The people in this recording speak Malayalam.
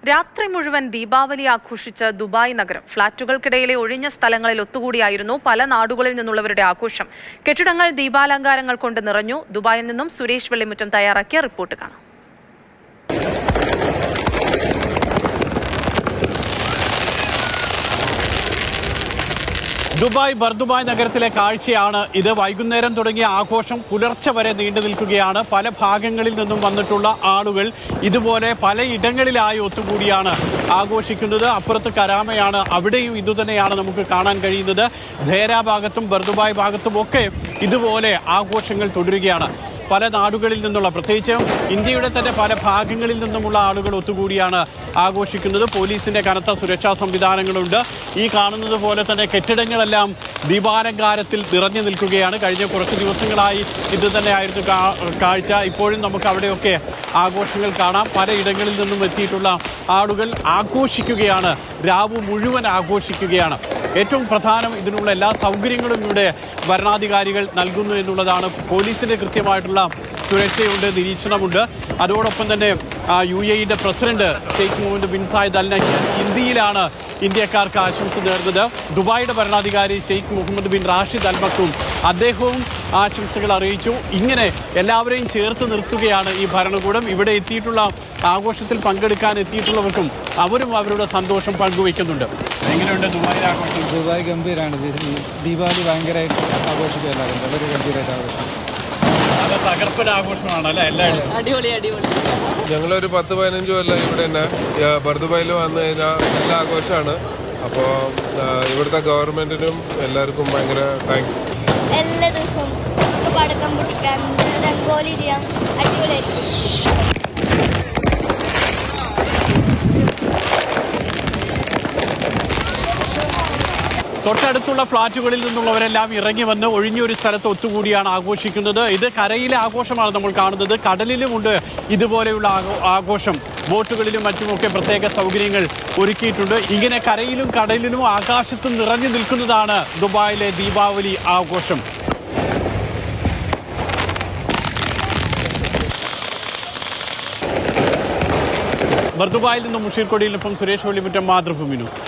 രാത്രി മുഴുവൻ ദീപാവലി ആഘോഷിച്ച ദുബായ് നഗരം. ഫ്ളാറ്റുകൾക്കിടയിലെ ഒഴിഞ്ഞ സ്ഥലങ്ങളിൽ ഒത്തുകൂടിയായിരുന്നു പല നാടുകളിൽ നിന്നുള്ളവരുടെ ആഘോഷം. കെട്ടിടങ്ങൾ ദീപാലങ്കാരങ്ങൾ കൊണ്ട് നിറഞ്ഞു. ദുബായിൽ നിന്നും സുരേഷ് വെള്ളിമുറ്റം തയ്യാറാക്കിയ റിപ്പോർട്ട് കാണാം. ദുബായ് ബർദുബായ് നഗരത്തിലെ കാഴ്ചയാണ് ഇത്. വൈകുന്നേരം തുടങ്ങിയ ആഘോഷം പുലർച്ചെ വരെ നീണ്ടു നിൽക്കുകയാണ്. പല ഭാഗങ്ങളിൽ നിന്നും വന്നിട്ടുള്ള ആളുകൾ ഇതുപോലെ പലയിടങ്ങളിലായി ഒത്തുകൂടിയാണ് ആഘോഷിക്കുന്നത്. അപ്പുറത്ത് കരാമയാണ്, അവിടെയും ഇതുതന്നെയാണ് നമുക്ക് കാണാൻ കഴിയുന്നത്. ധേര ഭാഗത്തും ബർദുബായ് ഭാഗത്തും ഒക്കെ ഇതുപോലെ ആഘോഷങ്ങൾ തുടരുകയാണ്. പല നാടുകളിൽ നിന്നുള്ള, പ്രത്യേകിച്ച് ഇന്ത്യയുടെ തന്നെ പല ഭാഗങ്ങളിൽ നിന്നുമുള്ള ആളുകൾ ഒത്തുകൂടിയാണ് ആഘോഷിക്കുന്നത്. പോലീസിന്റെ കനത്ത സുരക്ഷാ സംവിധാനങ്ങളുണ്ട്. ഈ കാണുന്നത് പോലെ തന്നെ കെട്ടിടങ്ങളെല്ലാം ദീപാലങ്കാരത്തിൽ നിറഞ്ഞു നിൽക്കുകയാണ്. കഴിഞ്ഞ കുറച്ച് ദിവസങ്ങളായി ഇത് തന്നെയായിരുന്നു കാഴ്ച. ഇപ്പോഴും നമുക്ക് അവിടെയൊക്കെ ആഘോഷങ്ങൾ കാണാം. പലയിടങ്ങളിൽ നിന്നും എത്തിയിട്ടുള്ള ആളുകൾ ആഘോഷിക്കുകയാണ്, രാവ് മുഴുവൻ ആഘോഷിക്കുകയാണ്. ഏറ്റവും പ്രധാനം, ഇതിനുള്ള എല്ലാ സൗകര്യങ്ങളും ഇവിടെ ഭരണാധികാരികൾ നൽകുന്നു എന്നുള്ളതാണ്. പോലീസിൻ്റെ കൃത്യമായിട്ടുള്ള സുരക്ഷയുണ്ട്, നിരീക്ഷണമുണ്ട്. അതോടൊപ്പം തന്നെ UAE president Sheikh Mohammed bin Zayed Al Nahyan ഹിന്ദിയിലാണ് ഇന്ത്യക്കാർക്ക് ആശംസ നേർന്നത്. ദുബായിയുടെ ഭരണാധികാരി Sheikh Mohammed bin Rashid Al Maktoum, അദ്ദേഹവും ആശംസകൾ അറിയിച്ചു. ഇങ്ങനെ എല്ലാവരെയും ചേർത്ത് നിർത്തുകയാണ് ഈ ഭരണകൂടം. ഇവിടെ എത്തിയിട്ടുള്ള, ആഘോഷത്തിൽ പങ്കെടുക്കാൻ എത്തിയിട്ടുള്ളവർക്കും അവരും അവരുടെ സന്തോഷം പങ്കുവയ്ക്കുന്നുണ്ട്. എങ്ങനെയുണ്ട് ദുബായിലെ ആഘോഷം? ദുബായ് ഗംഭീരമാണ്. ദീപാവലി ഭയങ്കരമായിട്ട് ആഘോഷിക്കുകയല്ലാകും. വളരെ ഗംഭീരമായിട്ട് ആഘോഷം. അത് തകർപ്പൻ ആഘോഷമാണ് അല്ലേ എല്ലാവരും? അടിപൊളി അടിപൊളി. ഞങ്ങളൊരു 10-15 കൊല്ലം ഇവിടെ തന്നെ ബർദുബായിൽ വന്നു കഴിഞ്ഞാൽ നല്ല ആഘോഷമാണ്. അപ്പോൾ ഇവിടുത്തെ ഗവൺമെന്റിനും എല്ലാവർക്കും ഭയങ്കര താങ്ക്സ്. എല്ലാ ദിവസവും പടക്കം പൊട്ടിക്കാൻ, രംഗോലി ചെയ്യാം, അടിപൊളിയായിരിക്കും. തൊട്ടടുത്തുള്ള ഫ്ളാറ്റുകളിൽ നിന്നുള്ളവരെല്ലാം ഇറങ്ങി വന്ന് ഒഴിഞ്ഞൊരു സ്ഥലത്ത് ഒത്തുകൂടിയാണ് ആഘോഷിക്കുന്നത്. ഇത് കരയിലെ ആഘോഷമാണ് നമ്മൾ കാണുന്നത്. കടലിലുമുണ്ട് ഇതുപോലെയുള്ള ആഘോഷം. ബോട്ടുകളിലും മറ്റുമൊക്കെ പ്രത്യേക സൗകര്യങ്ങൾ ഒരുക്കിയിട്ടുണ്ട്. ഇങ്ങനെ കരയിലും കടലിലും ആകാശത്തും നിറഞ്ഞു നിൽക്കുന്നതാണ് ദുബായിലെ ദീപാവലി ആഘോഷം. ബർദുബായിൽ നിന്നും മുഷീർ കൊടിയിലിപ്പം സുരേഷ് വെള്ളിമുറ്റം, മാതൃഭൂമി ന്യൂസ്.